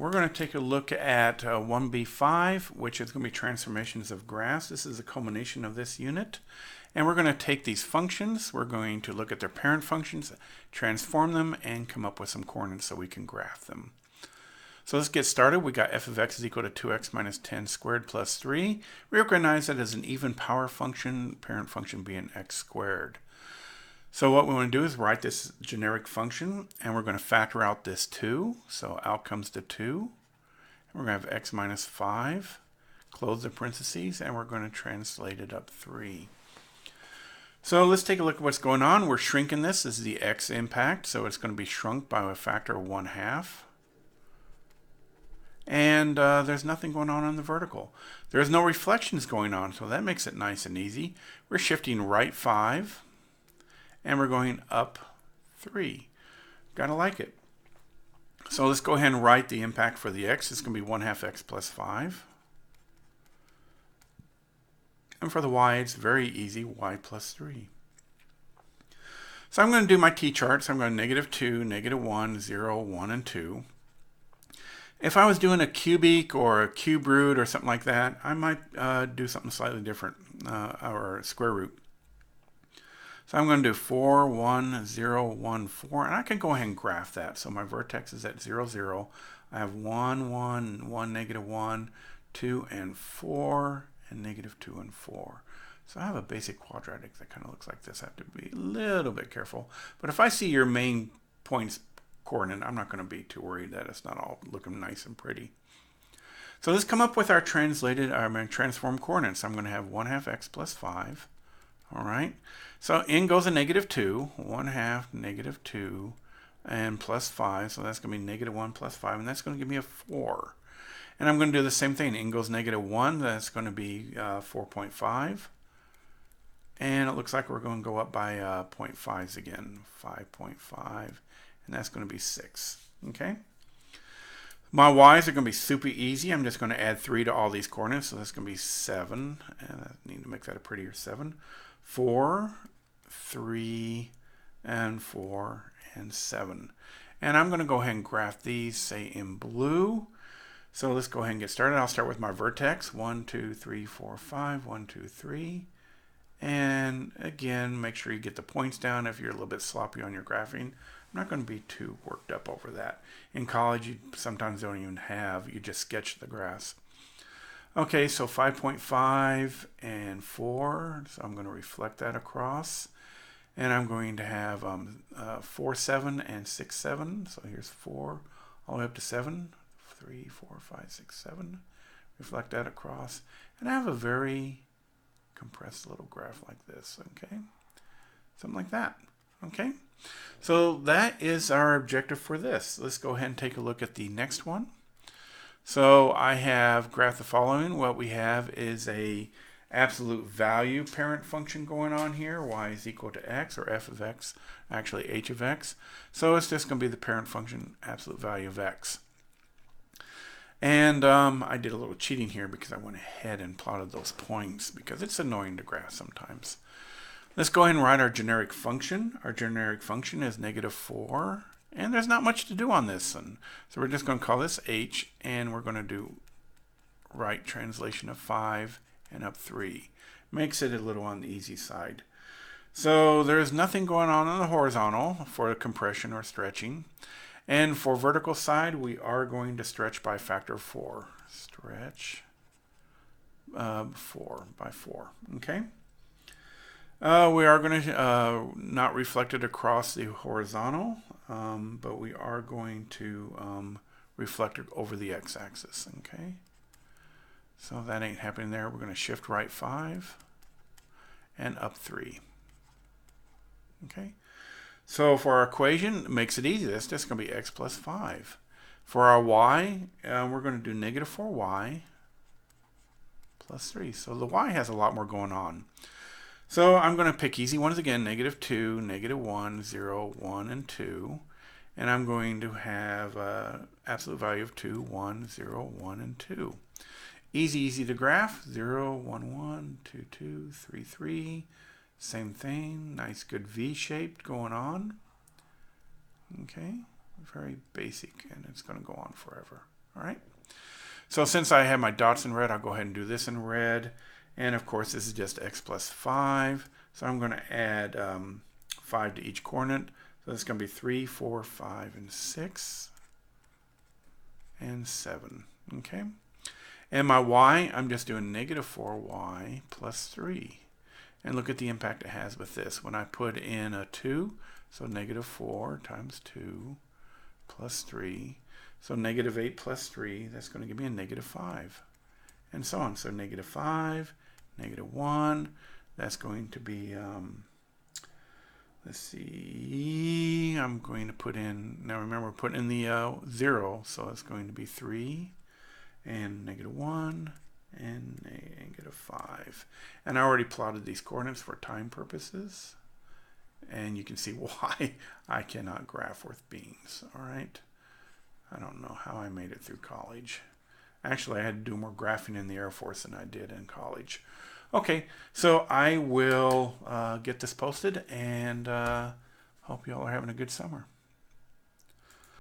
we're going to take a look at 1B5, which is going to be transformations of graphs. This is a culmination of this unit. And we're going to take these functions, we're going to look at their parent functions, transform them, and come up with some coordinates so we can graph them. So let's get started. We got f of x is equal to 2x minus 10 squared plus 3. We recognize that as an even power function, parent function being x squared. So what we want to do is write this generic function, and we're going to factor out this 2. So out comes the 2. And we're going to have x minus 5, close the parentheses, and we're going to translate it up 3. So let's take a look at what's going on. We're shrinking this. This is the x impact, so it's going to be shrunk by a factor of 1/2. And there's nothing going on the vertical. There's no reflections going on, so that makes it nice and easy. We're shifting right 5, and we're going up 3. Gotta like it. So let's go ahead and write the impact for the x. It's going to be 1/2 x plus 5. And for the y, it's very easy, y plus 3. So I'm going to do my t-charts. I'm going to -2, -1, 0, 1, and 2. If I was doing a cubic or a cube root or something like that, I might do something slightly different, or square root. So I'm going to do 4, 1, 0, 1, 4, and I can go ahead and graph that. So my vertex is at 0, 0. I have 1, 1, 1, -1, 2, and 4, and -2 and 4. So I have a basic quadratic that kind of looks like this. I have to be a little bit careful. But if I see your main points coordinate, I'm not going to be too worried that it's not all looking nice and pretty. So let's come up with our transform coordinates. I'm going to have 1/2 x plus 5. All right. So in goes a -2, 1/2 -2, and plus 5. So that's going to be -1 plus 5, and that's going to give me a 4. And I'm going to do the same thing. In goes -1. That's going to be 4.5. And it looks like we're going to go up by 0.5s again. 5.5. And that's going to be 6. Okay. My y's are going to be super easy. I'm just going to add 3 to all these coordinates. So that's going to be 7. And I need to make that a prettier 7. 4, 3, and 4, and 7. And I'm going to go ahead and graph these, say, in blue. So let's go ahead and get started. I'll start with my vertex. 1, 2, 3, 4, 5. 1, 2, 3. And again, make sure you get the points down if you're a little bit sloppy on your graphing. I'm not going to be too worked up over that. In college, you sometimes don't even have. You just sketch the graphs. Okay, so 5.5 and 4. So I'm going to reflect that across. And I'm going to have 4, 7, and 6, 7. So here's 4 all the way up to 7. 3, 4, 5, 6, 7. Reflect that across. And I have a very compressed little graph like this. Okay. Something like that. Okay. So that is our objective for this. Let's go ahead and take a look at the next one. So I have graphed the following. What we have is a absolute value parent function going on here. Y is equal to x, or f of x, actually h of x. So it's just going to be the parent function absolute value of x. And I did a little cheating here because I went ahead and plotted those points because it's annoying to graph sometimes. Let's go ahead and write our generic function. Our generic function is -4. And there's not much to do on this one. So we're just going to call this h, and we're going to do right translation of 5 and up 3. Makes it a little on the easy side. So there's nothing going on the horizontal for compression or stretching. And for vertical side, we are going to stretch by a factor of 4. Stretch 4 by 4. Okay. We are going to not reflect it across the horizontal, but we are going to reflect it over the x-axis. Okay. So that ain't happening there. We're going to shift right 5 and up 3. Okay. So for our equation, it makes it easy. That's just going to be x plus 5. For our y, we're going to do -4y plus 3. So the y has a lot more going on. So I'm going to pick easy ones again, -2, -1, 0, 1, and 2. And I'm going to have absolute value of 2, 1, 0, 1, and 2. Easy to graph. 0, 1, 1, 2, 2, 3, 3. Same thing. Nice, good V-shaped going on. Okay. Very basic, and it's going to go on forever. All right. So since I have my dots in red, I'll go ahead and do this in red. And of course, this is just x plus 5. So I'm going to add 5 to each coordinate. So it's going to be 3, 4, 5, and 6, and 7. Okay. And my y, I'm just doing negative 4y plus 3. And look at the impact it has with this. When I put in a 2, so negative 4 times 2 plus 3. So negative 8 plus 3, that's going to give me a negative 5. And so on. So negative 5, negative 1, that's going to be, let's see, I'm going to put in, now remember we're putting in the 0, so it's going to be 3, and negative 1, and negative 5. And I already plotted these coordinates for time purposes. And you can see why I cannot graph with beams. All right. I don't know how I made it through college. Actually, I had to do more graphing in the Air Force than I did in college. Okay, so I will get this posted, and hope you all are having a good summer.